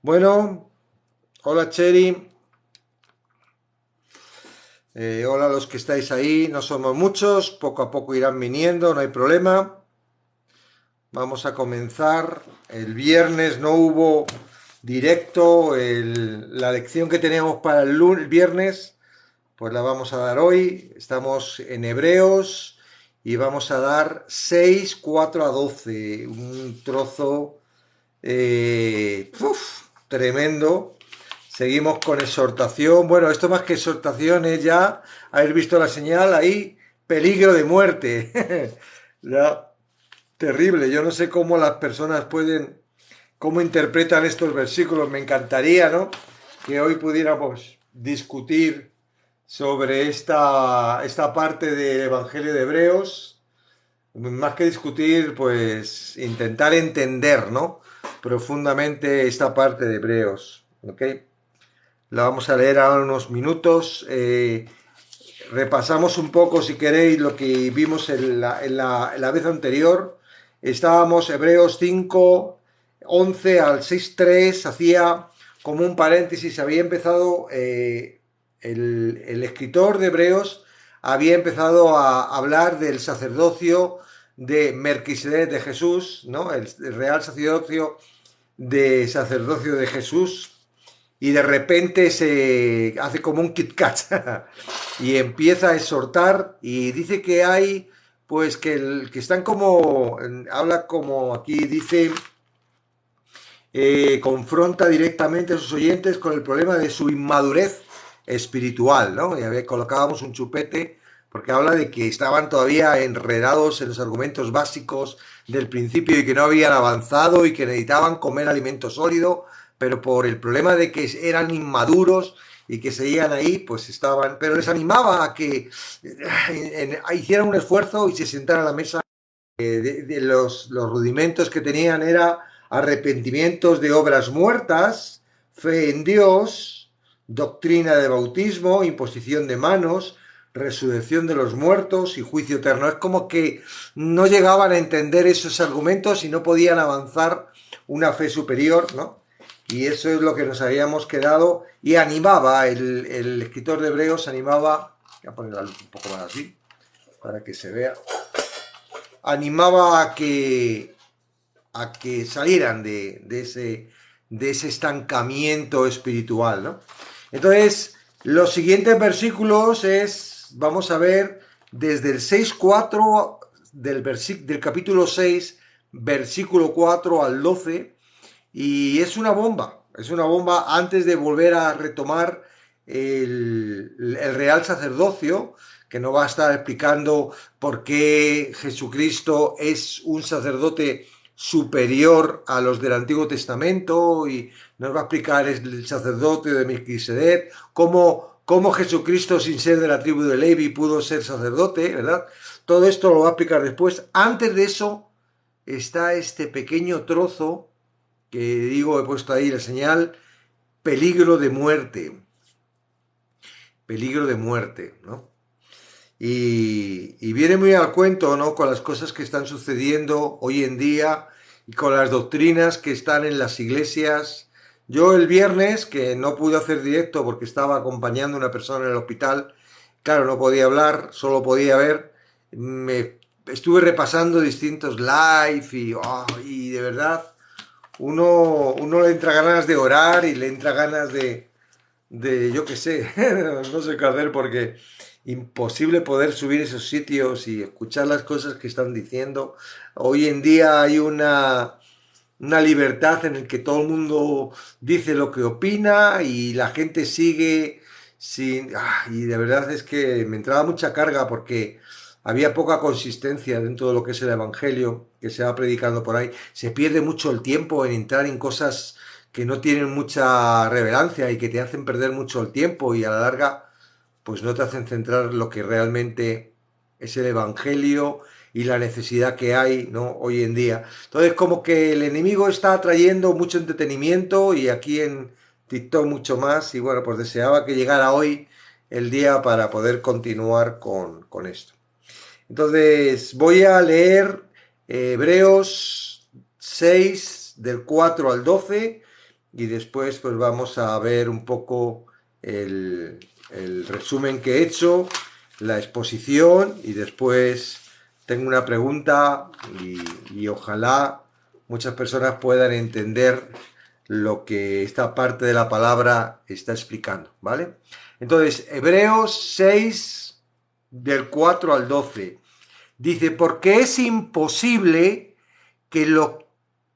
Bueno, hola Cheri, hola a los que estáis ahí, no somos muchos, poco a poco irán viniendo, no hay problema. Vamos a comenzar. El viernes no hubo directo, la lección que teníamos para el viernes, pues la vamos a dar hoy. Estamos en Hebreos y vamos a dar 6, 4 a 12, un trozo tremendo. Seguimos con exhortación. Bueno, esto más que exhortación es ya haber visto la señal ahí, peligro de muerte. Ya, terrible. Yo no sé cómo las personas pueden, cómo interpretan estos versículos. Me encantaría, ¿no? Que hoy pudiéramos discutir sobre esta parte del Evangelio de Hebreos. Más que discutir, pues intentar entender, ¿no? Profundamente esta parte de Hebreos. ¿Ok? La vamos a leer ahora unos minutos. Repasamos un poco, si queréis, lo que vimos en la vez anterior. Estábamos Hebreos 5, 11 al 6, 3. Hacía como un paréntesis. Había empezado, el escritor de Hebreos había empezado a hablar del sacerdocio de Melquisedec de Jesús, ¿no? El real sacerdocio de Jesús, y de repente se hace como un Kit Kat y empieza a exhortar y dice que hay, pues que están como, habla como aquí dice, confronta directamente a sus oyentes con el problema de su inmadurez espiritual, ¿no? Ya colocábamos un chupete porque habla de que estaban todavía enredados en los argumentos básicos del principio y que no habían avanzado y que necesitaban comer alimento sólido, pero por el problema de que eran inmaduros y que seguían ahí, pues estaban, pero les animaba a que hicieran un esfuerzo y se sentaran a la mesa. Los rudimentos que tenían era arrepentimientos de obras muertas, fe en Dios, doctrina de bautismo, imposición de manos, resurrección de los muertos y juicio eterno. Es como que no llegaban a entender esos argumentos y no podían avanzar una fe superior, ¿no? Y eso es lo que nos habíamos quedado y animaba, el escritor de Hebreos animaba, voy a poner la luz un poco más así, para que se vea, animaba a que salieran de ese estancamiento espiritual, ¿no? Entonces, los siguientes versículos vamos a ver desde el 6.4 del capítulo 6, versículo 4 al 12, y es una bomba antes de volver a retomar el real sacerdocio, que no va a estar explicando por qué Jesucristo es un sacerdote superior a los del Antiguo Testamento, y nos va a explicar el sacerdote de Melquisedec, cómo Jesucristo, sin ser de la tribu de Levi, pudo ser sacerdote, ¿verdad? Todo esto lo va a explicar después. Antes de eso está este pequeño trozo que digo, he puesto ahí la señal, peligro de muerte, peligro de muerte, ¿no? Y viene muy al cuento, ¿no? Con las cosas que están sucediendo hoy en día y con las doctrinas que están en las iglesias. Yo el viernes, que no pude hacer directo porque estaba acompañando a una persona en el hospital, claro, no podía hablar, solo podía ver, me estuve repasando distintos live y de verdad uno le entra ganas de orar y le entra ganas de yo qué sé, no sé qué hacer porque imposible poder subir esos sitios y escuchar las cosas que están diciendo. Hoy en día hay una libertad en el que todo el mundo dice lo que opina y la gente sigue sin... y de verdad es que me entraba mucha carga porque había poca consistencia dentro de lo que es el Evangelio que se va predicando por ahí. Se pierde mucho el tiempo en entrar en cosas que no tienen mucha relevancia y que te hacen perder mucho el tiempo y a la larga pues no te hacen centrar lo que realmente es el Evangelio y la necesidad que hay, ¿no? Hoy en día. Entonces, como que el enemigo está trayendo mucho entretenimiento y aquí en TikTok mucho más. Y bueno, pues deseaba que llegara hoy el día para poder continuar con esto. Entonces, voy a leer Hebreos 6, del 4 al 12, y después pues vamos a ver un poco el resumen que he hecho, la exposición, y después tengo una pregunta y ojalá muchas personas puedan entender lo que esta parte de la palabra está explicando, ¿vale? Entonces, Hebreos 6, del 4 al 12, dice, porque es imposible que,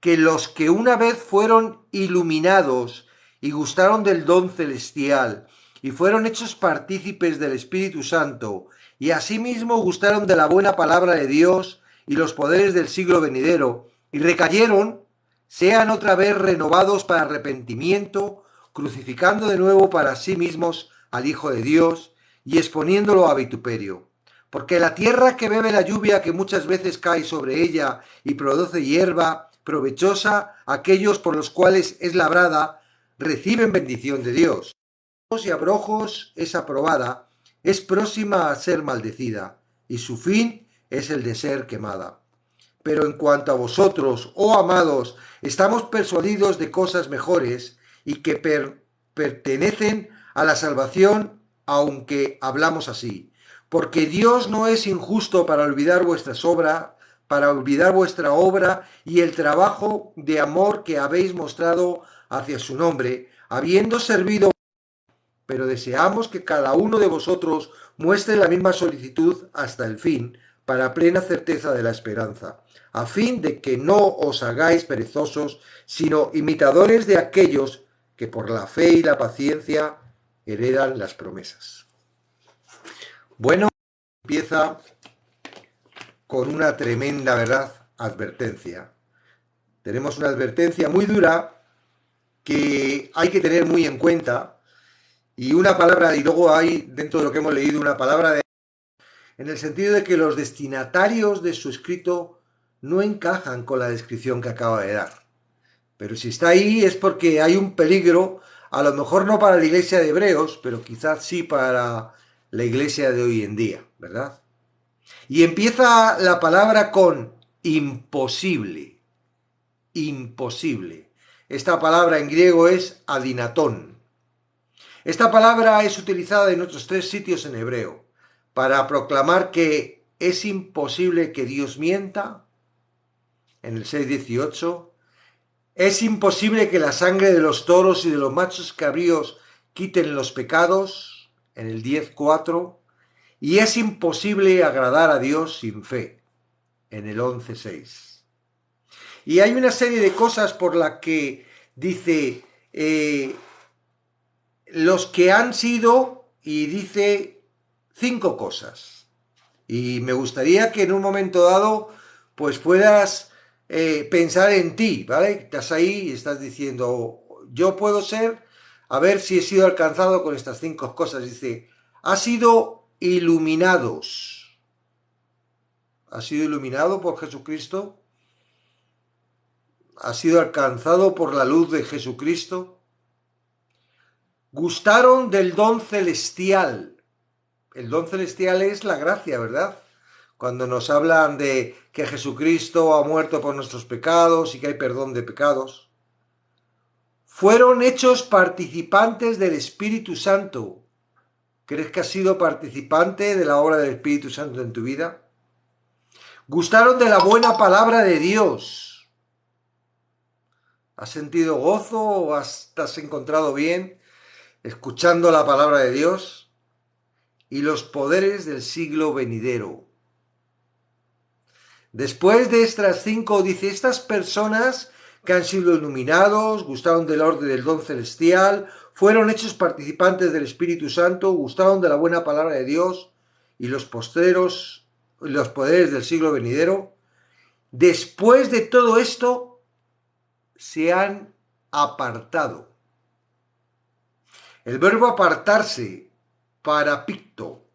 que los que una vez fueron iluminados y gustaron del don celestial y fueron hechos partícipes del Espíritu Santo y asimismo gustaron de la buena palabra de Dios y los poderes del siglo venidero y recayeron, sean otra vez renovados para arrepentimiento, crucificando de nuevo para sí mismos al Hijo de Dios y exponiéndolo a vituperio. Porque la tierra que bebe la lluvia que muchas veces cae sobre ella y produce hierba provechosa, aquellos por los cuales es labrada, reciben bendición de Dios. Y abrojos es aprobada, es próxima a ser maldecida, y su fin es el de ser quemada. Pero en cuanto a vosotros, oh amados, estamos persuadidos de cosas mejores y que pertenecen a la salvación, aunque hablamos así. Porque Dios no es injusto para olvidar vuestras obras, para olvidar vuestra obra y el trabajo de amor que habéis mostrado hacia su nombre, habiendo servido, pero deseamos que cada uno de vosotros muestre la misma solicitud hasta el fin, para plena certeza de la esperanza, a fin de que no os hagáis perezosos, sino imitadores de aquellos que por la fe y la paciencia heredan las promesas. Bueno, empieza con una tremenda, ¿verdad?, advertencia. Tenemos una advertencia muy dura que hay que tener muy en cuenta, y una palabra, y luego hay dentro de lo que hemos leído una palabra de, en el sentido de que los destinatarios de su escrito no encajan con la descripción que acaba de dar. Pero si está ahí es porque hay un peligro, a lo mejor no para la iglesia de Hebreos, pero quizás sí para la iglesia de hoy en día, ¿verdad? Y empieza la palabra con imposible. Imposible. Esta palabra en griego es adinatón. Esta palabra es utilizada en otros 3 sitios en hebreo para proclamar que es imposible que Dios mienta, en el 6:18, es imposible que la sangre de los toros y de los machos cabríos quiten los pecados, en el 10:4, y es imposible agradar a Dios sin fe, en el 11:6. Y hay una serie de cosas por las que dice los que han sido, y dice 5 cosas. Y me gustaría que en un momento dado pues puedas pensar en ti, ¿vale? Estás ahí y estás diciendo, yo puedo ser, a ver si he sido alcanzado con estas 5 cosas. Dice, ha sido iluminados. ¿Ha sido iluminado por Jesucristo? ¿Ha sido alcanzado por la luz de Jesucristo? Gustaron del don celestial. El don celestial es la gracia, ¿verdad? Cuando nos hablan de que Jesucristo ha muerto por nuestros pecados y que hay perdón de pecados. Fueron hechos participantes del Espíritu Santo. ¿Crees que has sido participante de la obra del Espíritu Santo en tu vida? Gustaron de la buena palabra de Dios. ¿Has sentido gozo o te has encontrado bien escuchando la palabra de Dios? Y los poderes del siglo venidero. Después de estas 5 dice, estas personas que han sido iluminados, gustaron del orden del don celestial, fueron hechos participantes del Espíritu Santo, gustaron de la buena palabra de Dios y los poderes del siglo venidero. Después de todo esto, se han apartado. El verbo apartarse, parapicto,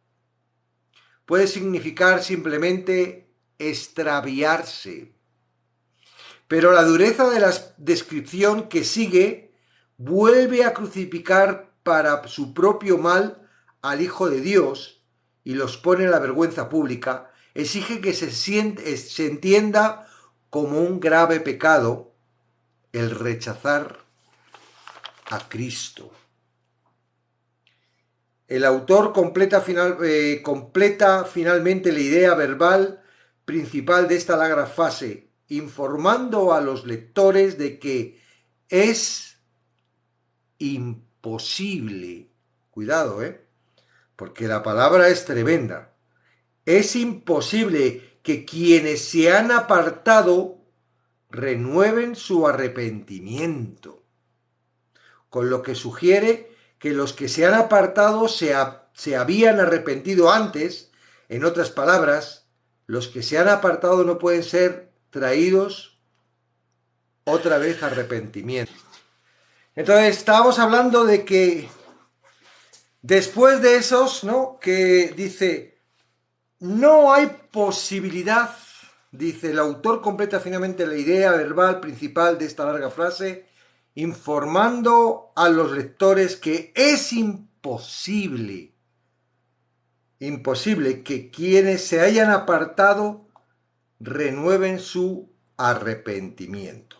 puede significar simplemente extraviarse. Pero la dureza de la descripción que sigue vuelve a crucificar para su propio mal al Hijo de Dios y los pone en la vergüenza pública, exige que se entienda como un grave pecado el rechazar a Cristo. El autor completa finalmente la idea verbal principal de esta larga fase, informando a los lectores de que es imposible, cuidado, porque la palabra es tremenda, es imposible que quienes se han apartado renueven su arrepentimiento, con lo que sugiere que los que se han apartado se habían arrepentido antes. En otras palabras, los que se han apartado no pueden ser traídos otra vez a arrepentimiento. Entonces, estábamos hablando de que después de esos, ¿no? Que dice, no hay posibilidad, dice, el autor completa finalmente la idea verbal principal de esta larga frase, informando a los lectores que es imposible que quienes se hayan apartado renueven su arrepentimiento.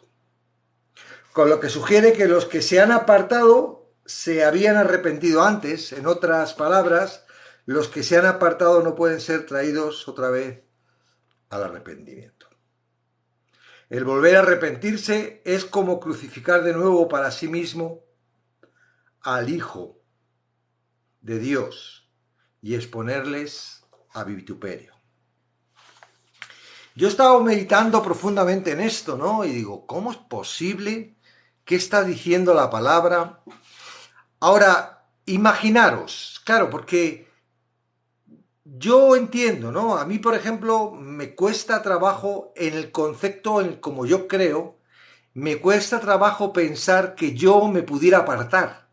Con lo que sugiere que los que se han apartado se habían arrepentido antes. En otras palabras, los que se han apartado no pueden ser traídos otra vez al arrepentimiento. El volver a arrepentirse es como crucificar de nuevo para sí mismo al Hijo de Dios y exponerles a vituperio. Yo he estado meditando profundamente en esto, ¿no? Y digo, ¿cómo es posible? ¿Qué está diciendo la palabra? Ahora, imaginaros, claro, porque yo entiendo, ¿no? A mí, por ejemplo, me cuesta trabajo en el concepto, como yo creo, me cuesta trabajo pensar que yo me pudiera apartar.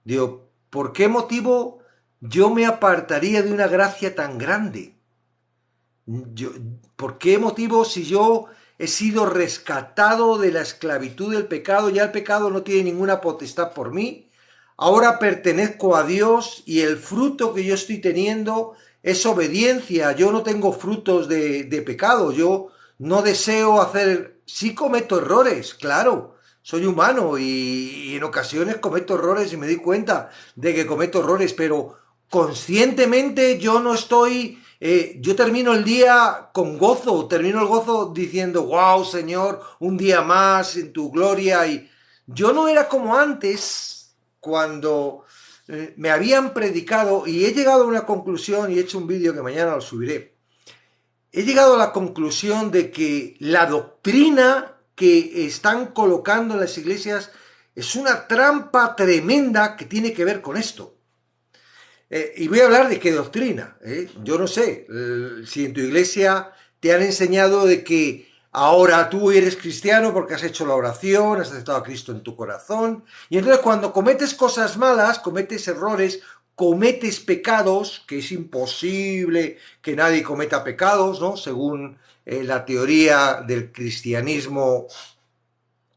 Digo, ¿por qué motivo yo me apartaría de una gracia tan grande? ¿Por qué motivo, si yo he sido rescatado de la esclavitud del pecado, ya el pecado no tiene ninguna potestad por mí? Ahora pertenezco a Dios y el fruto que yo estoy teniendo es obediencia. Yo no tengo frutos de pecado. Yo no deseo hacer... Sí cometo errores, claro. Soy humano y en ocasiones cometo errores y me doy cuenta de que cometo errores, pero conscientemente yo no estoy... yo termino el día con gozo, termino el gozo diciendo, wow, Señor, un día más en tu gloria. Y yo no era como antes, cuando me habían predicado, y he llegado a una conclusión, y he hecho un vídeo que mañana lo subiré. He llegado a la conclusión de que la doctrina que están colocando en las iglesias es una trampa tremenda que tiene que ver con esto. Y voy a hablar de qué doctrina. Yo no sé si en tu iglesia te han enseñado de que ahora tú eres cristiano porque has hecho la oración, has aceptado a Cristo en tu corazón, y entonces cuando cometes cosas malas, cometes errores, cometes pecados, que es imposible que nadie cometa pecados, ¿no? Según la teoría del cristianismo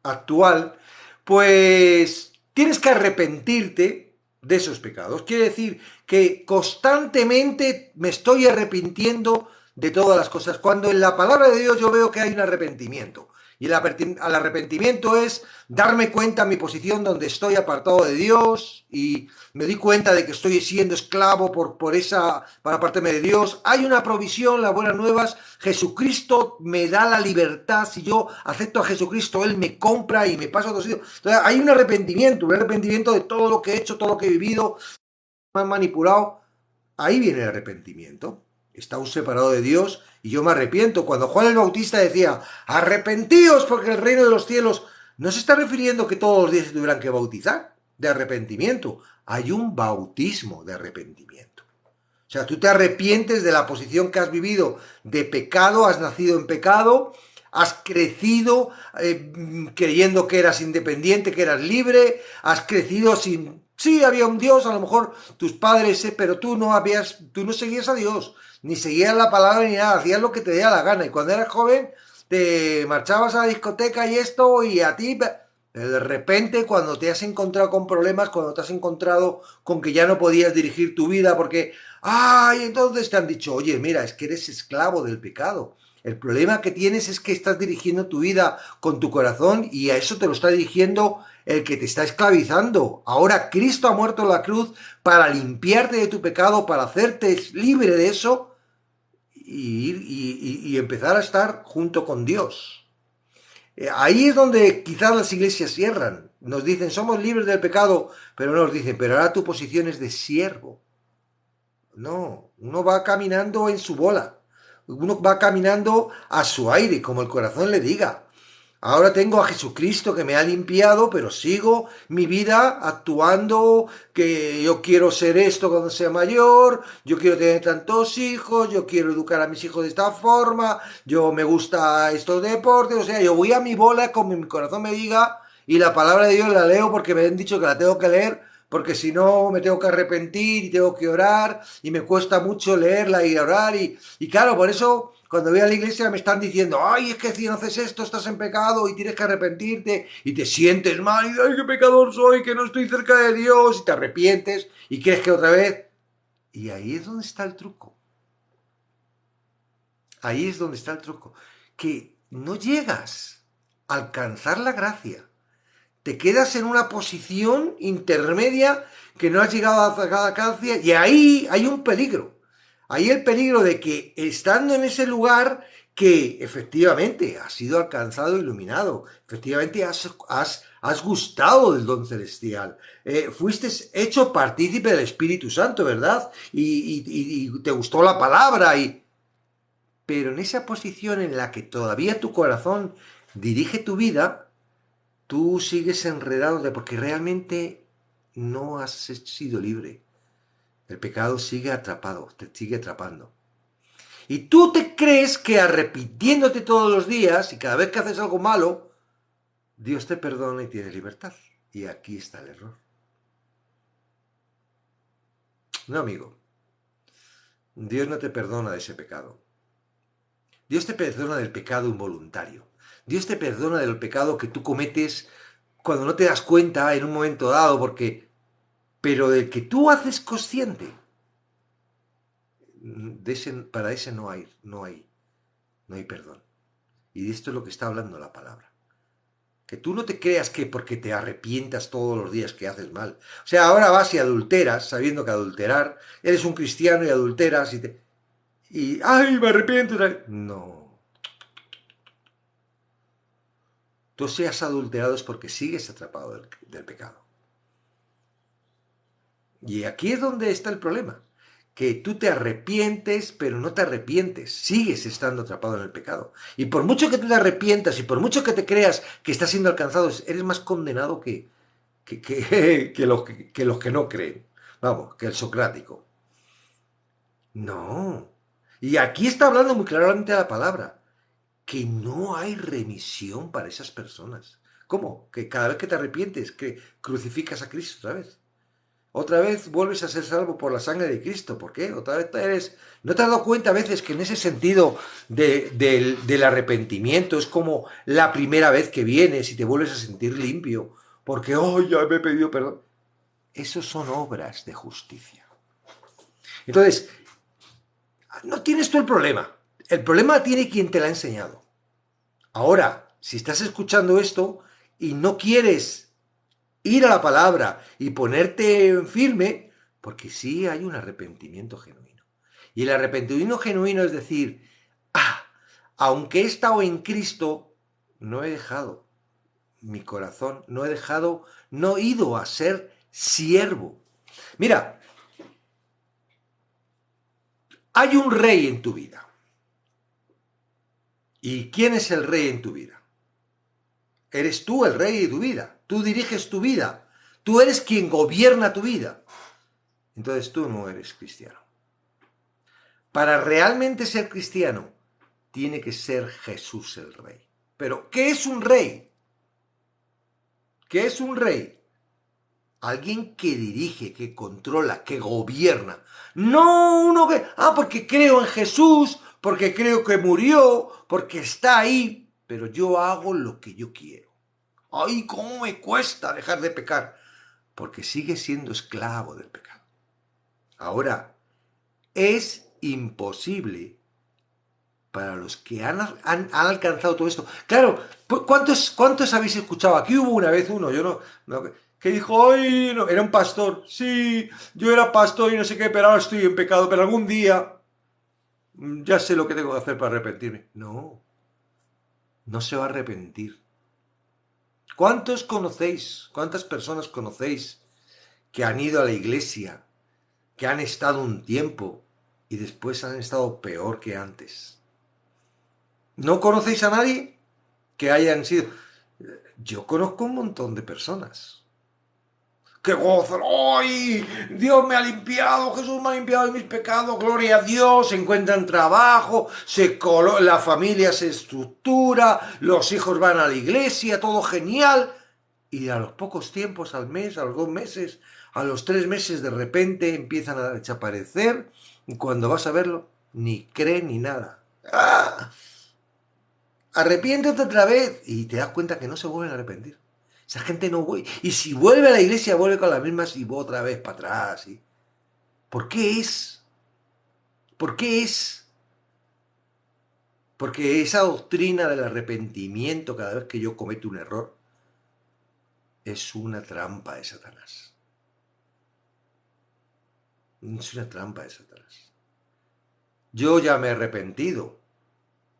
actual, pues tienes que arrepentirte de esos pecados. Quiere decir que constantemente me estoy arrepintiendo de todas las cosas, cuando en la palabra de Dios yo veo que hay un arrepentimiento. Y el arrepentimiento es darme cuenta de mi posición donde estoy apartado de Dios y me di cuenta de que estoy siendo esclavo para apartarme de Dios. Hay una provisión, las buenas nuevas. Jesucristo me da la libertad. Si yo acepto a Jesucristo, Él me compra y me pasa a otro sitio. Entonces hay un arrepentimiento de todo lo que he hecho, todo lo que he vivido, me han manipulado. Ahí viene el arrepentimiento. Está separado de Dios y yo me arrepiento. Cuando Juan el Bautista decía, arrepentíos porque el reino de los cielos, no se está refiriendo que todos los días se tuvieran que bautizar de arrepentimiento. Hay un bautismo de arrepentimiento. O sea, tú te arrepientes de la posición que has vivido de pecado, has nacido en pecado, has crecido creyendo que eras independiente, que eras libre, has crecido sin... Sí, había un Dios, a lo mejor tus padres, pero tú no seguías a Dios, ni seguías la palabra ni nada, hacías lo que te diera la gana. Y cuando eras joven, te marchabas a la discoteca y esto, y a ti... Pero de repente, cuando te has encontrado con problemas, cuando te has encontrado con que ya no podías dirigir tu vida porque... ¡Ay! Entonces te han dicho, oye, mira, es que eres esclavo del pecado. El problema que tienes es que estás dirigiendo tu vida con tu corazón y a eso te lo está dirigiendo el que te está esclavizando. Ahora Cristo ha muerto en la cruz para limpiarte de tu pecado, para hacerte libre de eso y empezar a estar junto con Dios. Ahí es donde quizás las iglesias cierran. Nos dicen, somos libres del pecado, pero no nos dicen, pero ahora tu posición es de siervo. No, uno va caminando en su bola. Uno va caminando a su aire, como el corazón le diga. Ahora tengo a Jesucristo que me ha limpiado, pero sigo mi vida actuando que yo quiero ser esto cuando sea mayor, yo quiero tener tantos hijos, yo quiero educar a mis hijos de esta forma, yo me gusta estos deportes, o sea, yo voy a mi bola como mi corazón me diga y la palabra de Dios la leo porque me han dicho que la tengo que leer, porque si no me tengo que arrepentir y tengo que orar y me cuesta mucho leerla y orar y claro, por eso cuando voy a la iglesia me están diciendo, ay, es que si no haces esto estás en pecado y tienes que arrepentirte y te sientes mal y ay, qué pecador soy, que no estoy cerca de Dios y te arrepientes y crees que otra vez. Y ahí es donde está el truco. Ahí es donde está el truco. Que no llegas a alcanzar la gracia. Te quedas en una posición intermedia que no has llegado a la gracia y ahí hay un peligro. Hay el peligro de que estando en ese lugar que efectivamente has sido alcanzado, iluminado, efectivamente has gustado del don celestial, fuiste hecho partícipe del Espíritu Santo, ¿verdad? Y te gustó la palabra, pero en esa posición en la que todavía tu corazón dirige tu vida, tú sigues enredado porque realmente no has sido libre. El pecado sigue atrapado, te sigue atrapando. Y tú te crees que arrepintiéndote todos los días y cada vez que haces algo malo, Dios te perdona y tienes libertad. Y aquí está el error. No, amigo. Dios no te perdona de ese pecado. Dios te perdona del pecado involuntario. Dios te perdona del pecado que tú cometes cuando no te das cuenta en un momento dado, pero del que tú haces consciente. Para ese no hay perdón. Y de esto es lo que está hablando la palabra. Que tú no te creas que porque te arrepientas todos los días que haces mal. O sea, ahora vas y adulteras, sabiendo que adulterar, eres un cristiano y adulteras ¡ay, me arrepiento! No. Tú seas adulterado es porque sigues atrapado del pecado. Y aquí es donde está el problema. Que tú te arrepientes, pero no te arrepientes, sigues estando atrapado en el pecado. Y por mucho que tú te arrepientas y por mucho que te creas que estás siendo alcanzado, eres más condenado que los que no creen. Vamos, que el socrático. No. Y aquí está hablando muy claramente la palabra, que no hay remisión para esas personas. ¿Cómo? Que cada vez que te arrepientes, que crucificas a Cristo otra vez. Otra vez vuelves a ser salvo por la sangre de Cristo. ¿Por qué? Otra vez eres... ¿No te has dado cuenta a veces que en ese sentido del arrepentimiento es como la primera vez que vienes y te vuelves a sentir limpio? Porque, oh, ya me he pedido perdón. Esos son obras de justicia. Entonces, no tienes tú el problema. El problema tiene quien te lo ha enseñado. Ahora, si estás escuchando esto y no quieres ir a la palabra y ponerte firme, porque sí hay un arrepentimiento genuino. Y el arrepentimiento genuino es decir, aunque he estado en Cristo, no he dejado mi corazón, no he ido a ser siervo. Mira, hay un rey en tu vida. ¿Y quién es el rey en tu vida? Eres tú el rey de tu vida. Tú diriges tu vida. Tú eres quien gobierna tu vida. Entonces tú no eres cristiano. Para realmente ser cristiano, tiene que ser Jesús el rey. Pero, ¿qué es un rey? ¿Qué es un rey? Alguien que dirige, que controla, que gobierna. No uno que... porque creo en Jesús, porque creo que murió, porque está ahí, pero yo hago lo que yo quiero. ¡Ay, cómo me cuesta dejar de pecar! Porque sigue siendo esclavo del pecado. Ahora, es imposible para los que han alcanzado todo esto. Claro, ¿cuántos habéis escuchado? Aquí hubo una vez uno, yo no que dijo, ¡ay! No, era un pastor. Sí, yo era pastor y no sé qué, pero ahora estoy en pecado, pero algún día ya sé lo que tengo que hacer para arrepentirme. No, no se va a arrepentir. ¿Cuántos conocéis? ¿Cuántas personas conocéis que han ido a la iglesia, que han estado un tiempo y después han estado peor que antes? ¿No conocéis a nadie que hayan sido? Yo conozco un montón de personas que gozan. ¡Ay! Dios me ha limpiado, Jesús me ha limpiado de mis pecados, gloria a Dios. Se encuentran trabajo, la familia se estructura, los hijos van a la iglesia, todo genial. Y a los pocos tiempos, al mes, a los 2 meses, a los 3 meses, de repente empiezan a desaparecer. Y cuando vas a verlo, ni creen ni nada. ¡Ah! Arrepiéntete otra vez. Y te das cuenta que no se vuelven a arrepentir. Esa gente no vuelve. Y si vuelve a la iglesia, vuelve con las mismas y otra vez para atrás. ¿Sí? ¿Por qué es? ¿Por qué es? Porque esa doctrina del arrepentimiento cada vez que yo cometo un error es una trampa de Satanás. Es una trampa de Satanás. Yo ya me he arrepentido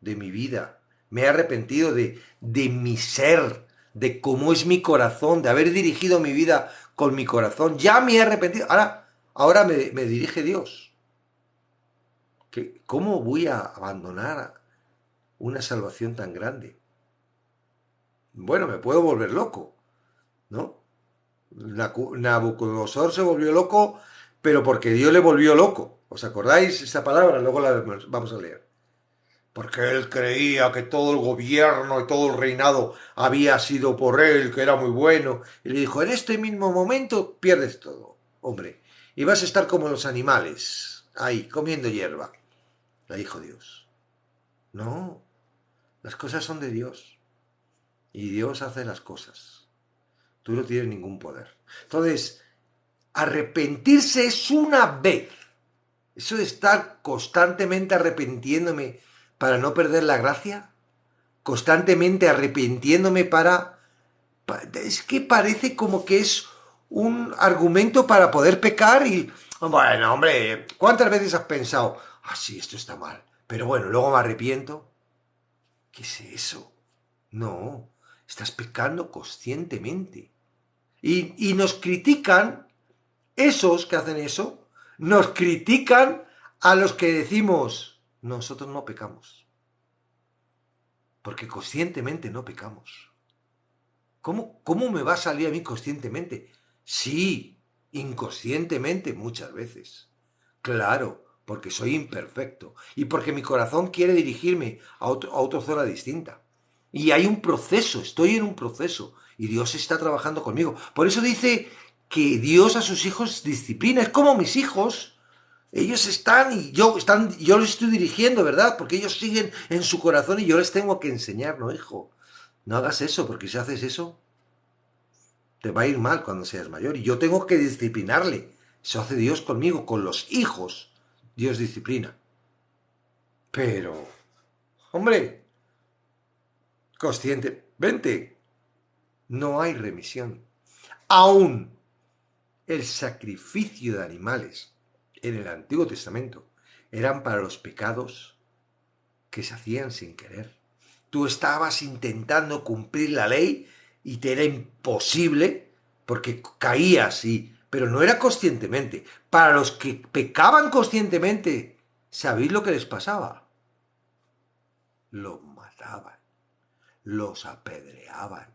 de mi vida. Me he arrepentido de mi ser, de cómo es mi corazón, de haber dirigido mi vida con mi corazón. Ya me he arrepentido. Ahora me dirige Dios. ¿Cómo voy a abandonar una salvación tan grande? Bueno, me puedo volver loco, ¿no? Nabucodonosor se volvió loco, pero porque Dios le volvió loco. ¿Os acordáis esa palabra? Luego la vamos a leer. Porque él creía que todo el gobierno y todo el reinado había sido por él, que era muy bueno. Y le dijo, en este mismo momento pierdes todo, hombre. Y vas a estar como los animales, ahí, comiendo hierba. Le dijo Dios. No, las cosas son de Dios. Y Dios hace las cosas. Tú no tienes ningún poder. Entonces, arrepentirse es una vez. Eso de estar constantemente arrepintiéndome para no perder la gracia, constantemente arrepintiéndome es que parece como que es un argumento para poder pecar y... Bueno, hombre, ¿cuántas veces has pensado, sí, esto está mal, pero bueno, luego me arrepiento? ¿Qué es eso? No, estás pecando conscientemente. Y nos critican, esos que hacen eso, nos critican a los que decimos, nosotros no pecamos. Porque conscientemente no pecamos. ¿Cómo me va a salir a mí conscientemente? Sí, inconscientemente muchas veces. Claro, porque soy imperfecto y porque mi corazón quiere dirigirme a otra zona distinta. Y hay un proceso, estoy en un proceso y Dios está trabajando conmigo. Por eso dice que Dios a sus hijos disciplina. Es como mis hijos. Ellos están y yo les estoy dirigiendo, ¿verdad? Porque ellos siguen en su corazón y yo les tengo que enseñar, no, hijo. No hagas eso, porque si haces eso, te va a ir mal cuando seas mayor. Y yo tengo que disciplinarle. Eso hace Dios conmigo, con los hijos. Dios disciplina. Pero, hombre, conscientemente, no hay remisión. Aún el sacrificio de animales en el Antiguo Testamento eran para los pecados que se hacían sin querer. Tú estabas intentando cumplir la ley y te era imposible porque caías, pero no era conscientemente. Para los que pecaban conscientemente, ¿sabéis lo que les pasaba? Los mataban, los apedreaban,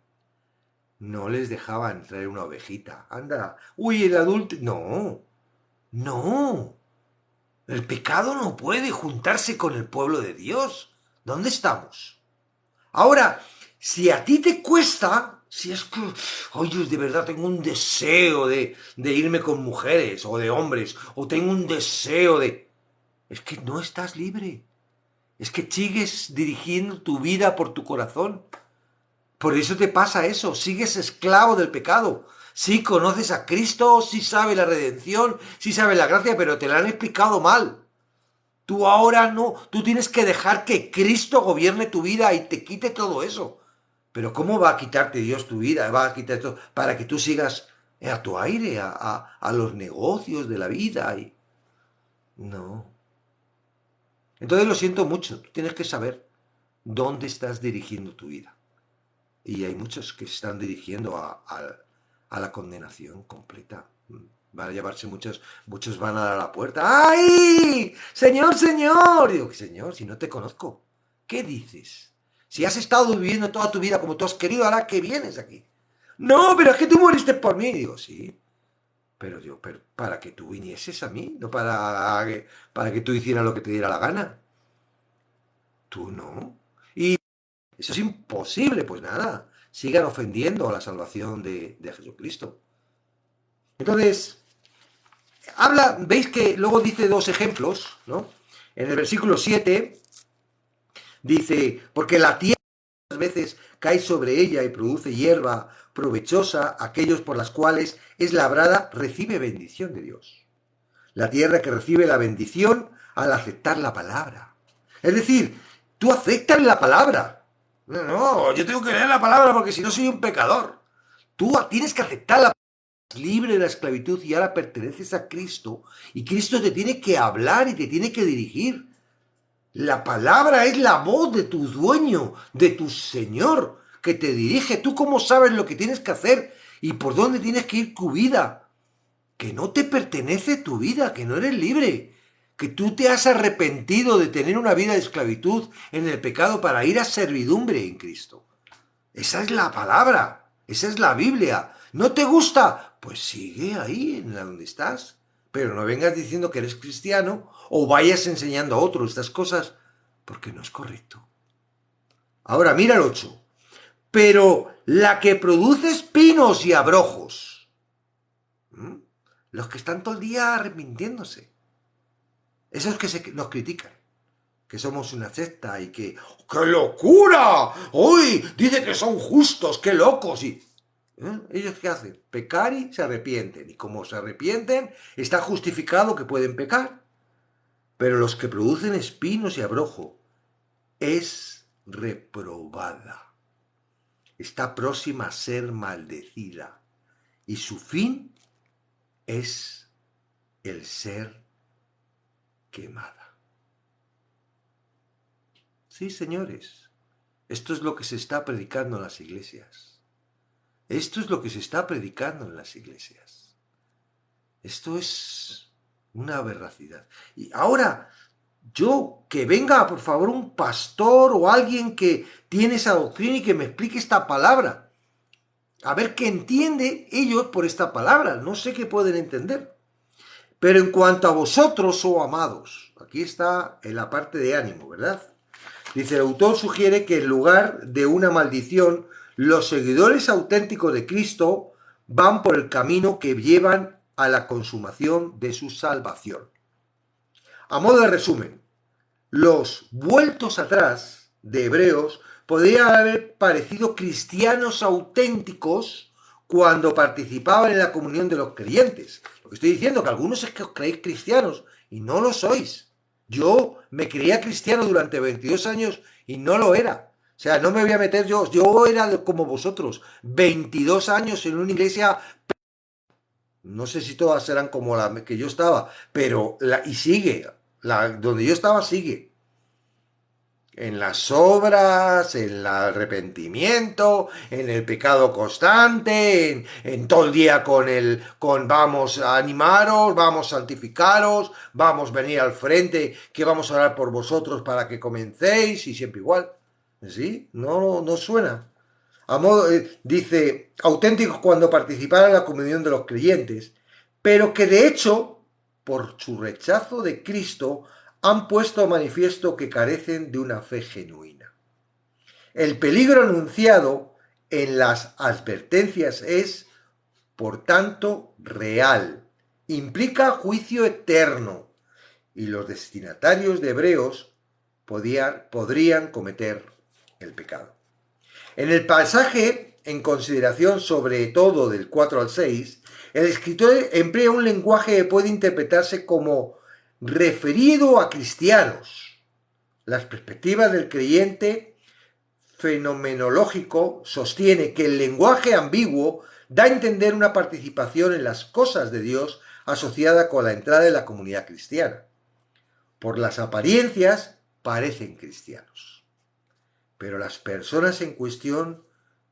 no les dejaban traer una ovejita. Anda, uy, el adulto... No. El pecado no puede juntarse con el pueblo de Dios. ¿Dónde estamos? Ahora, si a ti te cuesta, si es que, oye, de verdad tengo un deseo de irme con mujeres o de hombres, o tengo un deseo de... Es que no estás libre. Es que sigues dirigiendo tu vida por tu corazón. Por eso te pasa eso, sigues esclavo del pecado. Sí conoces a Cristo, sí sabes la redención, sí sabes la gracia, pero te la han explicado mal. Tú ahora no, tú tienes que dejar que Cristo gobierne tu vida y te quite todo eso. Pero ¿cómo va a quitarte Dios tu vida? Va a quitar todo para que tú sigas a tu aire, a los negocios de la vida. No. Entonces lo siento mucho, tú tienes que saber dónde estás dirigiendo tu vida. Y hay muchos que se están dirigiendo a la condenación completa. Van a llevarse muchos van a dar a la puerta. ¡Ay! ¡Señor, señor! Digo, señor, si no te conozco, ¿qué dices? Si has estado viviendo toda tu vida como tú has querido, ahora que vienes aquí. No, pero es que tú moriste por mí. Digo, sí. Pero para que tú vinieses a mí, no para que tú hicieras lo que te diera la gana. Tú no. Y eso es imposible, pues nada. Sigan ofendiendo a la salvación de Jesucristo. Entonces, veis que luego dice dos ejemplos, ¿no? En el versículo 7 dice, porque la tierra muchas veces cae sobre ella y produce hierba provechosa, aquellos por las cuales es labrada recibe bendición de Dios. La tierra que recibe la bendición al aceptar la palabra. Es decir, tú aceptas la palabra. No, yo tengo que leer la palabra porque si no soy un pecador. Tú tienes que aceptar la palabra. Libre de la esclavitud y ahora perteneces a Cristo y Cristo te tiene que hablar y te tiene que dirigir. La palabra es la voz de tu dueño, de tu Señor, que te dirige. ¿Tú cómo sabes lo que tienes que hacer y por dónde tienes que ir tu vida? Que no te pertenece tu vida, que no eres libre, que tú te has arrepentido de tener una vida de esclavitud en el pecado para ir a servidumbre en Cristo. Esa es la palabra, esa es la Biblia. ¿No te gusta? Pues sigue ahí, en donde estás. Pero no vengas diciendo que eres cristiano o vayas enseñando a otros estas cosas, porque no es correcto. Ahora, mira el 8. Pero la que produce espinos y abrojos, los que están todo el día arrepintiéndose, esos que nos critican, que somos una secta y que ¡qué locura! ¡Uy! Dice que son justos, qué locos. Y ¿ellos qué hacen? Pecar y se arrepienten. Y como se arrepienten, está justificado que pueden pecar. Pero los que producen espinos y abrojo es reprobada. Está próxima a ser maldecida. Y su fin es el ser quemada. Sí, señores, esto es lo que se está predicando en las iglesias. Esto es lo que se está predicando en las iglesias. Esto es una veracidad. Y ahora, que venga, por favor, un pastor o alguien que tiene esa doctrina y que me explique esta palabra. A ver qué entiende ellos por esta palabra. No sé qué pueden entender. Pero en cuanto a vosotros, oh amados, aquí está en la parte de ánimo, ¿verdad? Dice, el autor sugiere que en lugar de una maldición, los seguidores auténticos de Cristo van por el camino que llevan a la consumación de su salvación. A modo de resumen, los vueltos atrás de Hebreos podrían haber parecido cristianos auténticos cuando participaban en la comunión de los creyentes. Lo que estoy diciendo, que algunos es que os creéis cristianos y no lo sois. Yo me creía cristiano durante 22 años y no lo era. O sea, no me voy a meter yo era como vosotros, 22 años en una iglesia, no sé si todas serán como la que yo estaba, pero donde yo estaba sigue. En las obras, en el arrepentimiento, en el pecado constante, en todo el día con vamos a animaros, vamos a santificaros, vamos a venir al frente, que vamos a orar por vosotros para que comencéis, y siempre igual. ¿Sí? No suena. Dice, auténticos cuando participaron en la comunión de los creyentes, pero que de hecho, por su rechazo de Cristo, han puesto a manifiesto que carecen de una fe genuina. El peligro anunciado en las advertencias es, por tanto, real. Implica juicio eterno y los destinatarios de Hebreos podrían cometer el pecado. En el pasaje, en consideración sobre todo del 4 al 6, el escritor emplea un lenguaje que puede interpretarse como referido a cristianos. Las perspectivas del creyente fenomenológico sostiene que el lenguaje ambiguo da a entender una participación en las cosas de Dios asociada con la entrada en la comunidad cristiana. Por las apariencias parecen cristianos, pero las personas en cuestión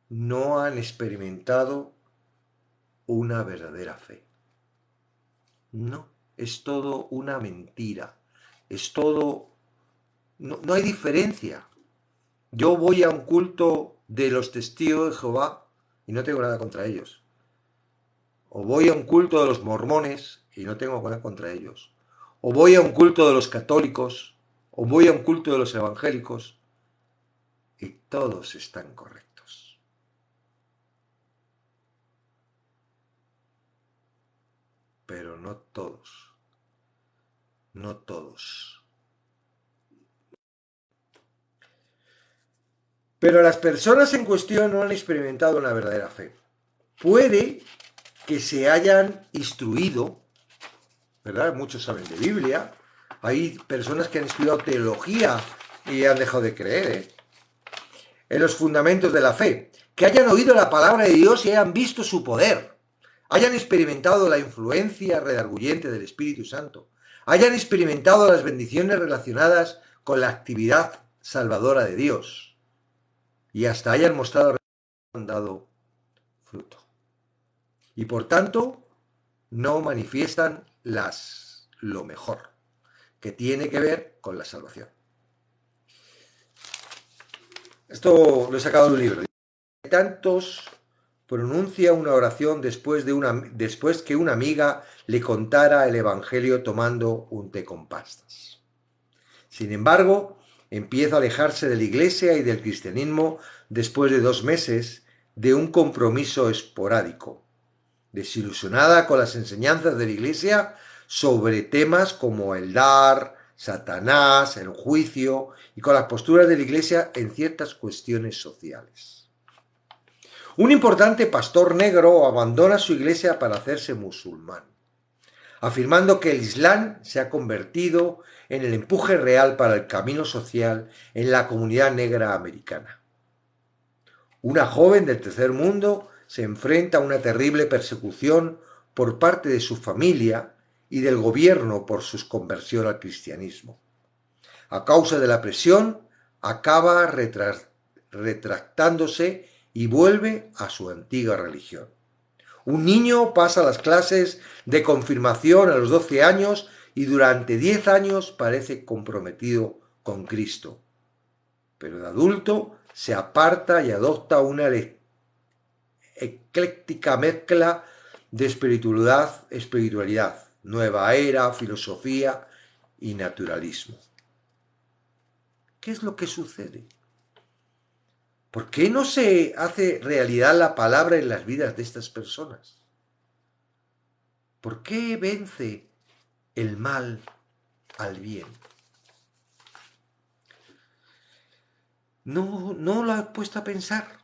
no han experimentado una verdadera fe. No, es todo una mentira, es todo... No hay diferencia. Yo voy a un culto de los testigos de Jehová y no tengo nada contra ellos. O voy a un culto de los mormones y no tengo nada contra ellos. O voy a un culto de los católicos, o voy a un culto de los evangélicos, y todos están correctos. Pero no todos. No todos. Pero las personas en cuestión no han experimentado una verdadera fe. Puede que se hayan instruido, ¿verdad? Muchos saben de Biblia. Hay personas que han estudiado teología y han dejado de creer, en los fundamentos de la fe. Que hayan oído la palabra de Dios y hayan visto su poder. Hayan experimentado la influencia redarguyente del Espíritu Santo. Hayan experimentado las bendiciones relacionadas con la actividad salvadora de Dios. Y hasta hayan mostrado que han dado fruto. Y por tanto, no manifiestan lo mejor, que tiene que ver con la salvación. Esto lo he sacado de un libro. Tantos pronuncia una oración después que una amiga le contara el Evangelio tomando un té con pastas. Sin embargo, empieza a alejarse de la iglesia y del cristianismo después de 2 meses de un compromiso esporádico, desilusionada con las enseñanzas de la iglesia sobre temas como el dar, Satanás, el juicio y con las posturas de la iglesia en ciertas cuestiones sociales. Un importante pastor negro abandona su iglesia para hacerse musulmán, afirmando que el Islam se ha convertido en el empuje real para el camino social en la comunidad negra americana. Una joven del tercer mundo se enfrenta a una terrible persecución por parte de su familia y del gobierno por su conversión al cristianismo. A causa de la presión, acaba retractándose y vuelve a su antigua religión. Un niño pasa las clases de confirmación a los 12 años y durante 10 años parece comprometido con Cristo. Pero de adulto se aparta y adopta una ecléctica mezcla de espiritualidad, nueva era, filosofía y naturalismo. ¿Qué es lo que sucede? ¿Por qué no se hace realidad la palabra en las vidas de estas personas? ¿Por qué vence el mal al bien? No lo has puesto a pensar.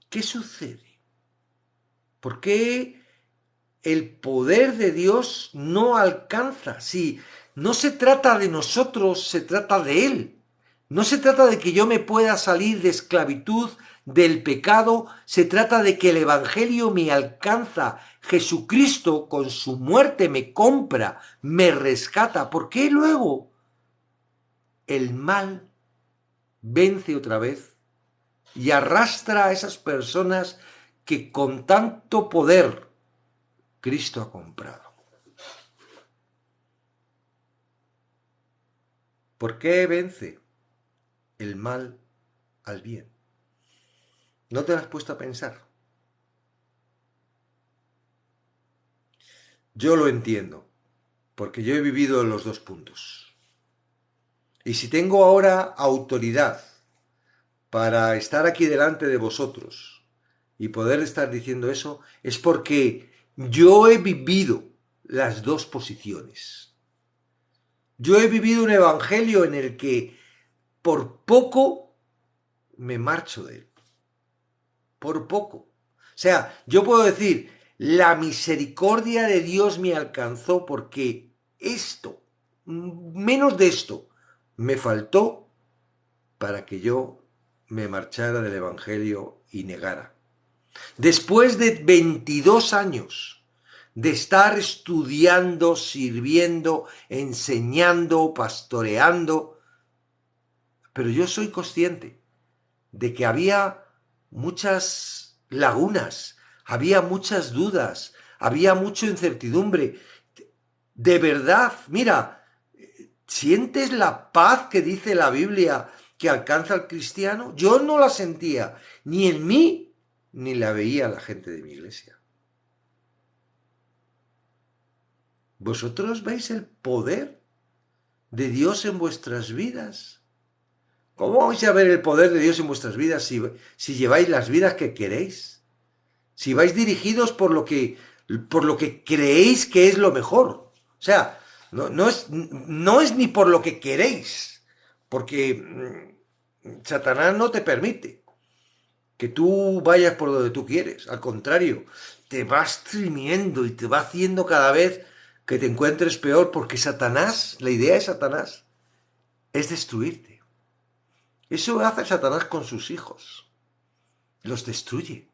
¿Qué sucede? ¿Por qué el poder de Dios no alcanza? Si no se trata de nosotros, se trata de Él. No se trata de que yo me pueda salir de esclavitud, del pecado, se trata de que el Evangelio me alcanza. Jesucristo con su muerte me compra, me rescata. ¿Por qué luego el mal vence otra vez y arrastra a esas personas que con tanto poder Cristo ha comprado? ¿Por qué vence el mal al bien? ¿No te lo has puesto a pensar? Yo lo entiendo, porque yo he vivido los 2 puntos. Y si tengo ahora autoridad para estar aquí delante de vosotros y poder estar diciendo eso, es porque yo he vivido las 2 posiciones. Yo he vivido un evangelio en el que por poco me marcho de él. Por poco. O sea, yo puedo decir, la misericordia de Dios me alcanzó porque esto, menos de esto, me faltó para que yo me marchara del Evangelio y negara. Después de 22 años de estar estudiando, sirviendo, enseñando, pastoreando, pero yo soy consciente de que había muchas lagunas, había muchas dudas, había mucha incertidumbre. De verdad, mira, ¿sientes la paz que dice la Biblia que alcanza el cristiano? Yo no la sentía, ni en mí, ni la veía la gente de mi iglesia. ¿Vosotros veis el poder de Dios en vuestras vidas? ¿Cómo vais a ver el poder de Dios en vuestras vidas si lleváis las vidas que queréis? Si vais dirigidos por lo que creéis que es lo mejor. O sea, no es ni por lo que queréis, porque Satanás no te permite que tú vayas por donde tú quieres. Al contrario, te va exprimiendo y te va haciendo cada vez que te encuentres peor, porque Satanás, la idea de Satanás es destruirte. Eso hace Satanás con sus hijos. Los destruye,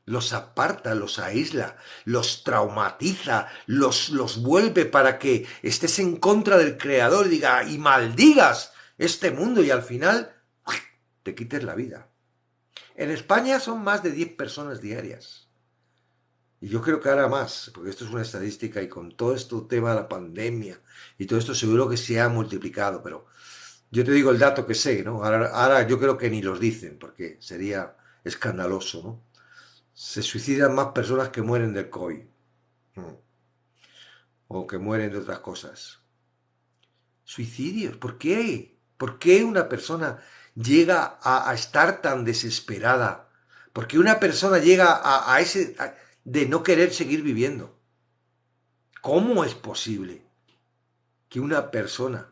los aparta, los aísla, los traumatiza, los vuelve para que estés en contra del Creador y maldigas este mundo y al final te quites la vida. En España son más de 10 personas diarias. Y yo creo que ahora más, porque esto es una estadística y con todo este tema de la pandemia y todo esto seguro que se ha multiplicado, pero yo te digo el dato que sé, ¿no? Ahora yo creo que ni los dicen, porque sería escandaloso, ¿no? Se suicidan más personas que mueren del COVID. O que mueren de otras cosas. Suicidios, ¿por qué? ¿Por qué una persona llega a estar tan desesperada? ¿Por qué una persona llega de no querer seguir viviendo? ¿Cómo es posible que una persona...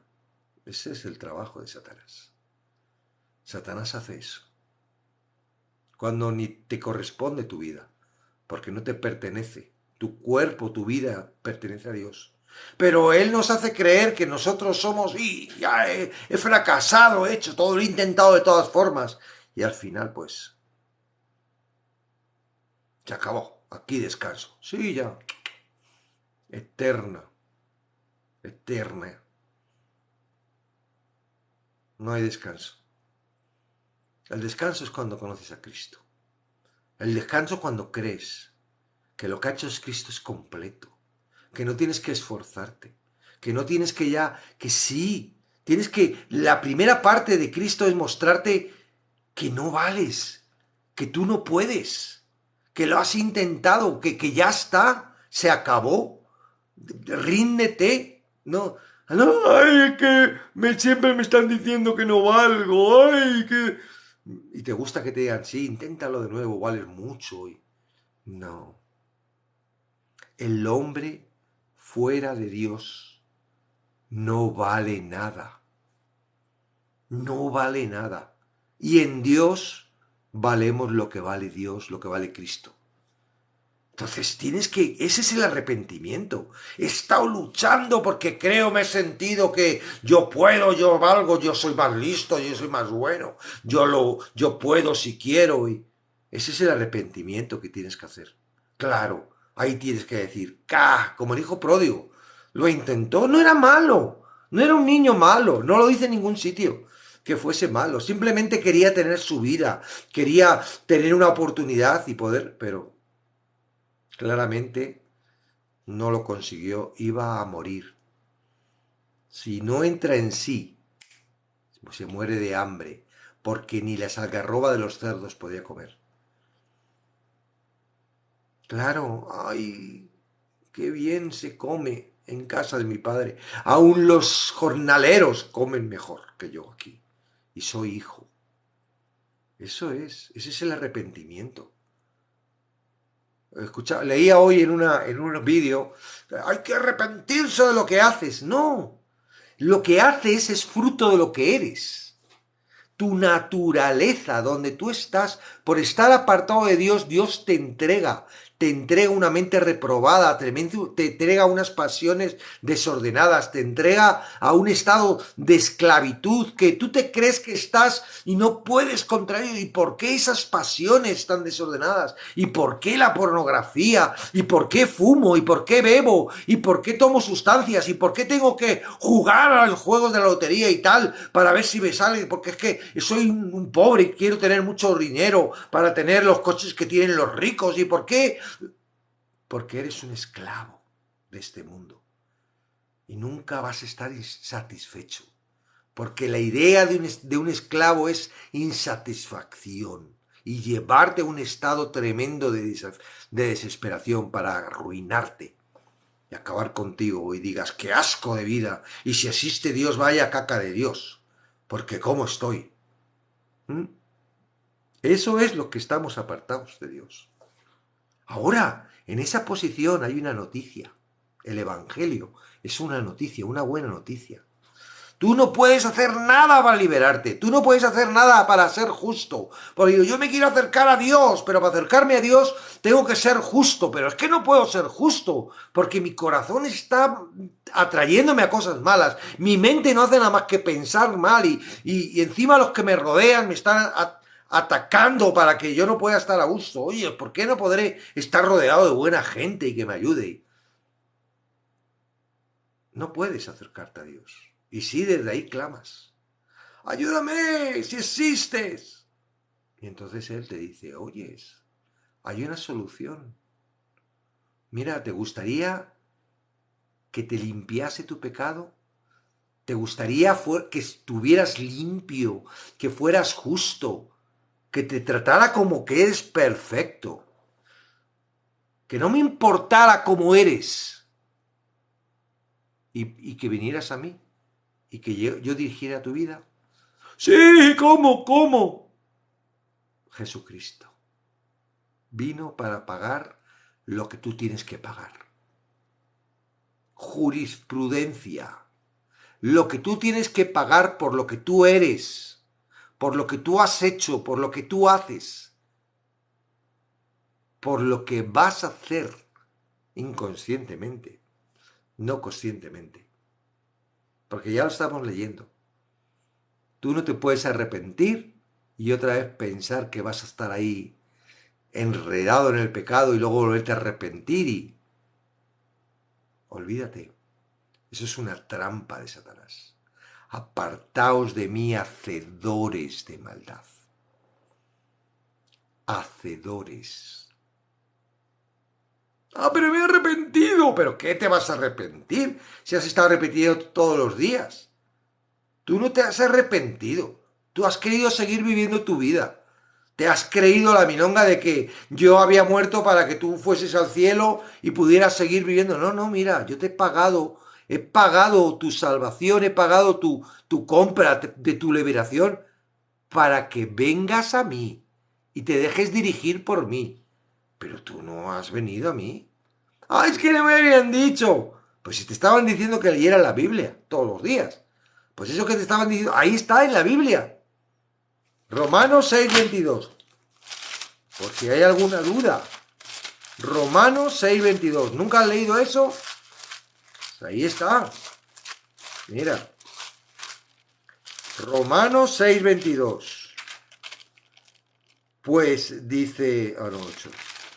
Ese es el trabajo de Satanás. Satanás hace eso. Cuando ni te corresponde tu vida, porque no te pertenece. Tu cuerpo, tu vida pertenece a Dios. Pero Él nos hace creer que nosotros somos, ya he fracasado, he hecho todo, lo he intentado de todas formas. Y al final, pues, se acabó. Aquí descanso. Sí, ya. Eterna. Eterna. No hay descanso. El descanso es cuando conoces a Cristo. El descanso es cuando crees que lo que ha hecho es Cristo es completo. Que no tienes que esforzarte. Que no tienes que que sí. Tienes que... La primera parte de Cristo es mostrarte que no vales. Que tú no puedes. Que lo has intentado. Que ya está. Se acabó. Ríndete. No... No, ay, que siempre me están diciendo que no valgo, ay, que... Y te gusta que te digan, sí, inténtalo de nuevo, vales mucho. No. El hombre fuera de Dios no vale nada. No vale nada. Y en Dios valemos lo que vale Dios, lo que vale Cristo. Entonces ese es el arrepentimiento. He estado luchando porque me he sentido que yo puedo, yo valgo, yo soy más listo, yo soy más bueno, yo puedo si quiero. Y ese es el arrepentimiento que tienes que hacer. Claro, ahí tienes que decir, como el hijo pródigo, lo intentó, no era malo, no era un niño malo, no lo dice en ningún sitio que fuese malo, simplemente quería tener su vida, quería tener una oportunidad y poder, pero... Claramente no lo consiguió, iba a morir. Si no entra en sí, se muere de hambre, porque ni la algarroba de los cerdos podía comer. Claro, ay, qué bien se come en casa de mi padre. Aún los jornaleros comen mejor que yo aquí. Y soy hijo. Ese es el arrepentimiento. Leía hoy en un vídeo, hay que arrepentirse de lo que haces. No, lo que haces es fruto de lo que eres. Tu naturaleza, donde tú estás, por estar apartado de Dios, Dios te entrega, te entrega una mente reprobada, te entrega unas pasiones desordenadas, te entrega a un estado de esclavitud que tú te crees que estás y no puedes contra ello. ¿Y por qué esas pasiones tan desordenadas? ¿Y por qué la pornografía? ¿Y por qué fumo? ¿Y por qué bebo? ¿Y por qué tomo sustancias? ¿Y por qué tengo que jugar a los juegos de la lotería y tal para ver si me sale? Porque es que soy un pobre y quiero tener mucho dinero para tener los coches que tienen los ricos. ¿Y por qué? Porque eres un esclavo de este mundo y nunca vas a estar satisfecho, porque la idea de un esclavo es insatisfacción y llevarte a un estado tremendo de desesperación para arruinarte y acabar contigo y digas, qué asco de vida, y si existe Dios, vaya caca de Dios, porque ¿cómo estoy? ¿Mm? Eso es lo que estamos apartados de Dios. Ahora, en esa posición hay una noticia. El Evangelio es una noticia, una buena noticia. Tú no puedes hacer nada para liberarte. Tú no puedes hacer nada para ser justo. Porque yo me quiero acercar a Dios, pero para acercarme a Dios tengo que ser justo. Pero es que no puedo ser justo, porque mi corazón está atrayéndome a cosas malas. Mi mente no hace nada más que pensar mal y encima los que me rodean me están atacando para que yo no pueda estar a gusto. Oye, ¿por qué no podré estar rodeado de buena gente y que me ayude? No puedes acercarte a Dios. Y si desde ahí clamas, ayúdame, si existes. Y entonces Él te dice, oyes, hay una solución. Mira, ¿te gustaría que te limpiase tu pecado? ¿Te gustaría que estuvieras limpio, que fueras justo, que te tratara como que eres perfecto? Que no me importara cómo eres y que vinieras a mí y que yo dirigiera tu vida. Sí, ¿cómo? Jesucristo vino para pagar lo que tú tienes que pagar. Jurisprudencia. Lo que tú tienes que pagar por lo que tú eres, por lo que tú has hecho, por lo que tú haces, por lo que vas a hacer inconscientemente, no conscientemente. Porque ya lo estamos leyendo. Tú no te puedes arrepentir y otra vez pensar que vas a estar ahí enredado en el pecado y luego volverte a arrepentir y... Olvídate. Eso es una trampa de Satanás. Apartaos de mí, hacedores de maldad. Hacedores. Ah, pero me he arrepentido. ¿Pero qué te vas a arrepentir si has estado arrepentido todos los días? Tú no te has arrepentido. Tú has querido seguir viviendo tu vida. Te has creído la milonga de que yo había muerto para que tú fueses al cielo y pudieras seguir viviendo. No, mira, yo te he pagado tu salvación, he pagado tu compra de tu liberación para que vengas a mí y te dejes dirigir por mí. Pero tú no has venido a mí. Ah, es que no me habían dicho. Pues si te estaban diciendo que leyeras la Biblia todos los días. Pues eso que te estaban diciendo, ahí está en la Biblia. Romanos 6:22. Por si hay alguna duda. Romanos 6:22. ¿Nunca has leído eso? Pues ahí está. Mira. Romanos 6:22. Pues dice... Ah, no, 8.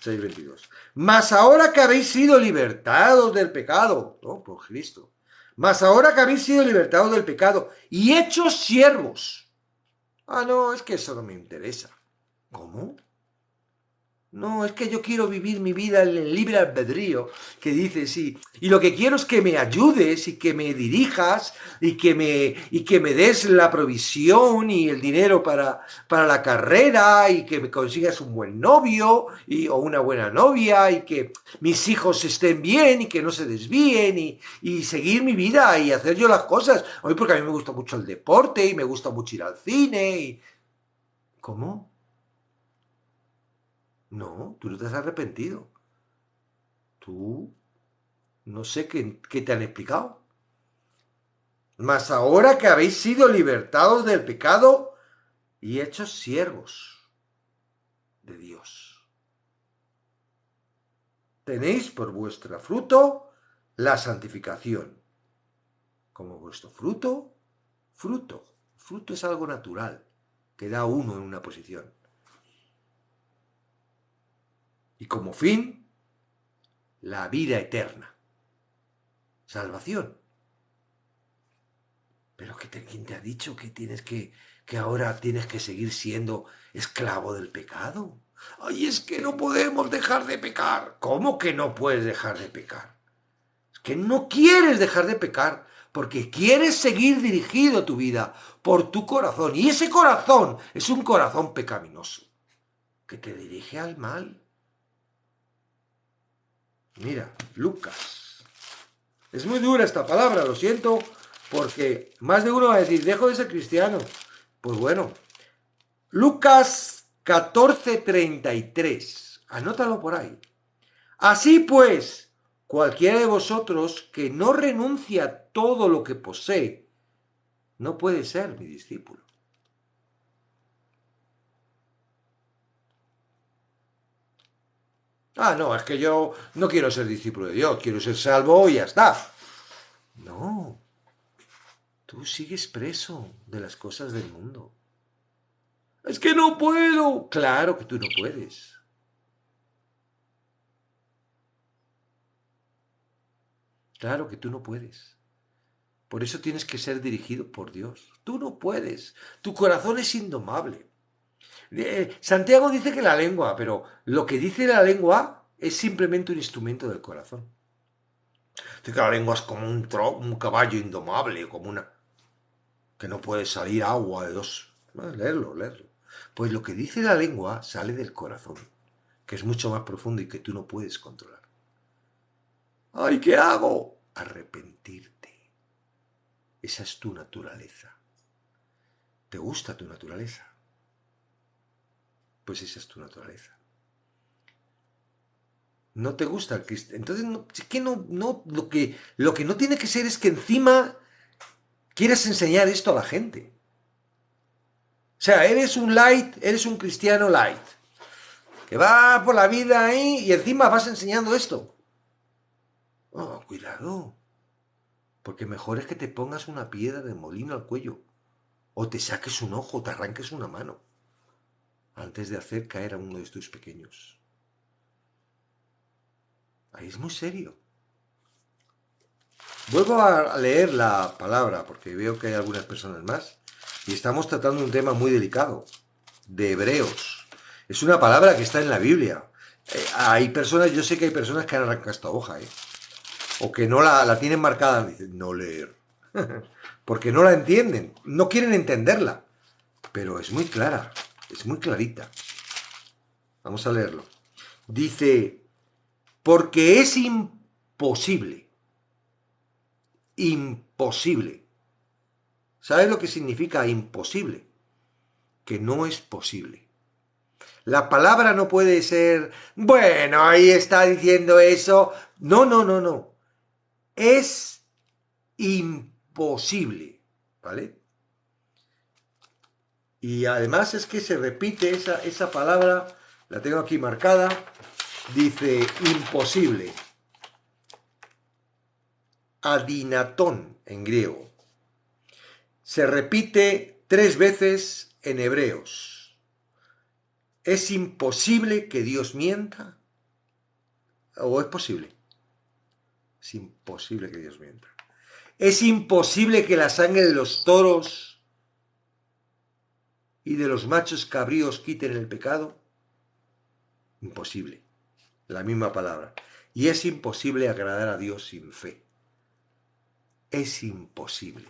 6:22. Mas ahora que habéis sido libertados del pecado. No, por Cristo. Mas ahora que habéis sido libertados del pecado y hechos siervos. Ah, no, es que eso no me interesa. ¿Cómo? No, es que yo quiero vivir mi vida en el libre albedrío, que dice, sí, y lo que quiero es que me ayudes y que me dirijas y que me des la provisión y el dinero para la carrera y que me consigas un buen novio o una buena novia y que mis hijos estén bien y que no se desvíen y seguir mi vida y hacer yo las cosas. Hoy porque a mí me gusta mucho el deporte y me gusta mucho ir al cine y... ¿Cómo? No, tú no te has arrepentido. Tú, no sé qué te han explicado. Mas ahora que habéis sido libertados del pecado y hechos siervos de Dios. tenéis por vuestro fruto la santificación. Como vuestro fruto, fruto. Fruto es algo natural, que da uno en una posición. Y como fin, la vida eterna. Salvación. Pero ¿quién te ha dicho que que ahora tienes que seguir siendo esclavo del pecado? Ay, es que no podemos dejar de pecar. ¿Cómo que no puedes dejar de pecar? Es que no quieres dejar de pecar porque quieres seguir dirigido tu vida por tu corazón. Y ese corazón es un corazón pecaminoso que te dirige al mal. Mira, Lucas. Es muy dura esta palabra, lo siento, porque más de uno va a decir, dejo de ser cristiano. Pues bueno, Lucas 14:33, anótalo por ahí. Así pues, cualquiera de vosotros que no renuncia a todo lo que posee, no puede ser mi discípulo. Ah, no, es que yo no quiero ser discípulo de Dios, quiero ser salvo y ya está. No, tú sigues preso de las cosas del mundo. Es que no puedo. Claro que tú no puedes. Claro que tú no puedes. Por eso tienes que ser dirigido por Dios. Tú no puedes. Tu corazón es indomable. Santiago dice que la lengua, pero lo que dice la lengua es simplemente un instrumento del corazón. Dice que la lengua es como un caballo indomable, como una... que no puede salir agua de dos... leerlo. Pues lo que dice la lengua sale del corazón, que es mucho más profundo y que tú no puedes controlar. ¡Ay, qué hago! Arrepentirte. Esa es tu naturaleza. ¿Te gusta tu naturaleza? Pues esa es tu naturaleza. ¿No te gusta el cristiano? Entonces, es que lo que no tiene que ser es que encima quieras enseñar esto a la gente. O sea, eres un light, eres un cristiano light, que va por la vida ahí y encima vas enseñando esto. Oh, cuidado. Porque mejor es que te pongas una piedra de molino al cuello, o te saques un ojo, o te arranques una mano, antes de hacer caer a uno de tus pequeños. Ahí es muy serio. Vuelvo a leer la palabra, porque veo que hay algunas personas más, y estamos tratando un tema muy delicado, de Hebreos. Es una palabra que está en la Biblia. Hay personas, yo sé que hay personas que han arrancado esta hoja, o que no la tienen marcada, y dicen, no leer. Porque no la entienden, no quieren entenderla. Pero es muy clara, es muy clarita. Vamos a leerlo. Dice, porque es imposible. Imposible. ¿Sabes lo que significa imposible? Que no es posible. La palabra no puede ser, bueno, ahí está diciendo eso. No. Es imposible, ¿vale? Y además es que se repite esa palabra, la tengo aquí marcada, dice imposible. Adinatón en griego. Se repite 3 veces en Hebreos. ¿Es imposible que Dios mienta? ¿O es posible? Es imposible que Dios mienta. ¿Es imposible que la sangre de los toros y de los machos cabríos quiten el pecado? Imposible. La misma palabra. Y es imposible agradar a Dios sin fe. Es imposible.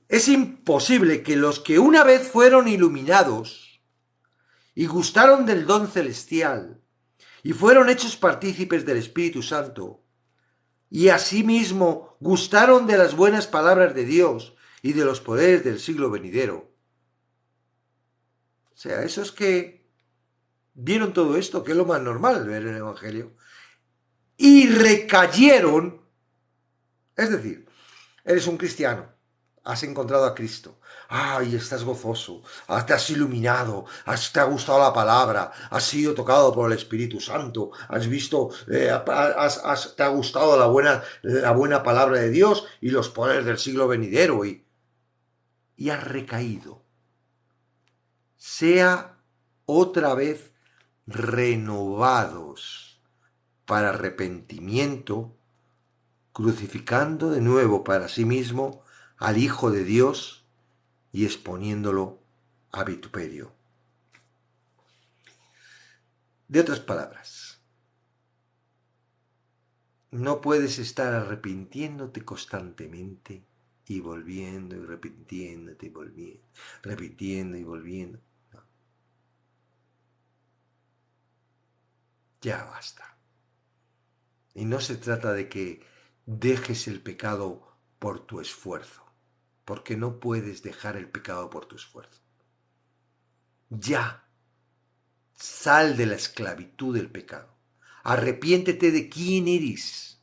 Es imposible que los que una vez fueron iluminados y gustaron del don celestial y fueron hechos partícipes del Espíritu Santo y asimismo gustaron de las buenas palabras de Dios y de los poderes del siglo venidero. O sea, esos que vieron todo esto, que es lo más normal ver en el Evangelio, y recayeron, es decir, eres un cristiano, has encontrado a Cristo. Ay, estás gozoso, te has iluminado, te ha gustado la palabra, has sido tocado por el Espíritu Santo, has visto, te ha gustado la buena palabra de Dios y los poderes del siglo venidero y has recaído. Sea otra vez renovados para arrepentimiento, crucificando de nuevo para sí mismo al Hijo de Dios y exponiéndolo a vituperio. De otras palabras, no puedes estar arrepintiéndote constantemente y volviendo y arrepintiéndote y volviendo, repitiendo y volviendo. No. Ya basta. Y no se trata de que dejes el pecado por tu esfuerzo, porque no puedes dejar el pecado por tu esfuerzo. Ya, sal de la esclavitud del pecado. Arrepiéntete de quién eres.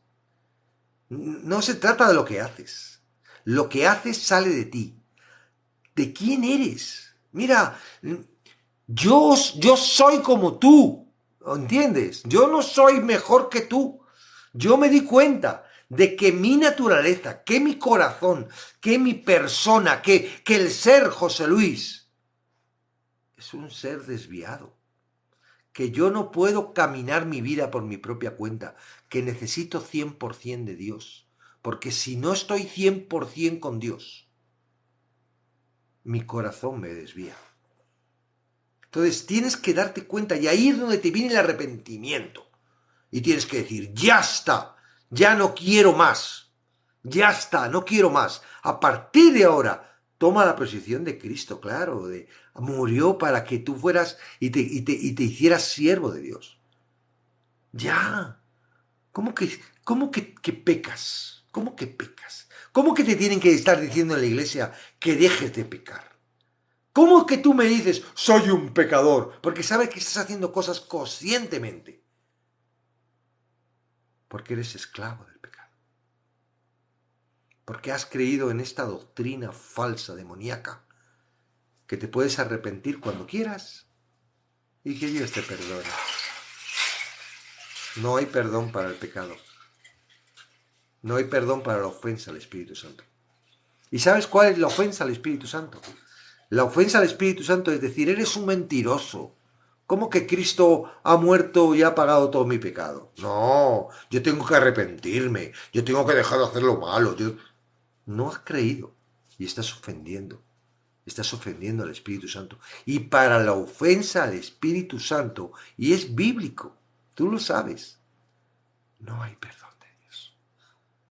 No se trata de lo que haces. Lo que haces sale de ti. ¿De quién eres? Mira, yo soy como tú. ¿Entiendes? Yo no soy mejor que tú. Yo me di cuenta de que mi naturaleza, que mi corazón, que mi persona, que el ser José Luis es un ser desviado. Que yo no puedo caminar mi vida por mi propia cuenta, que necesito 100% de Dios. Porque si no estoy 100% con Dios, mi corazón me desvía. Entonces tienes que darte cuenta y ahí es donde te viene el arrepentimiento. Y tienes que decir, ya está, ya no quiero más. Ya está, no quiero más. A partir de ahora, toma la posición de Cristo, claro. Murió para que tú fueras y te hicieras siervo de Dios. Ya. ¿Cómo que pecas? ¿Cómo que pecas? ¿Cómo que te tienen que estar diciendo en la iglesia que dejes de pecar? ¿Cómo que tú me dices, soy un pecador? Porque sabes que estás haciendo cosas conscientemente. Porque eres esclavo del pecado. Porque has creído en esta doctrina falsa, demoníaca, que te puedes arrepentir cuando quieras y que Dios te perdone. No hay perdón para el pecado. No hay perdón para la ofensa al Espíritu Santo. ¿Y sabes cuál es la ofensa al Espíritu Santo? La ofensa al Espíritu Santo es decir, eres un mentiroso. ¿Cómo que Cristo ha muerto y ha pagado todo mi pecado? No, yo tengo que arrepentirme, yo tengo que dejar de hacer lo malo. No has creído y estás ofendiendo al Espíritu Santo. Y para la ofensa al Espíritu Santo, y es bíblico, tú lo sabes, no hay perdón.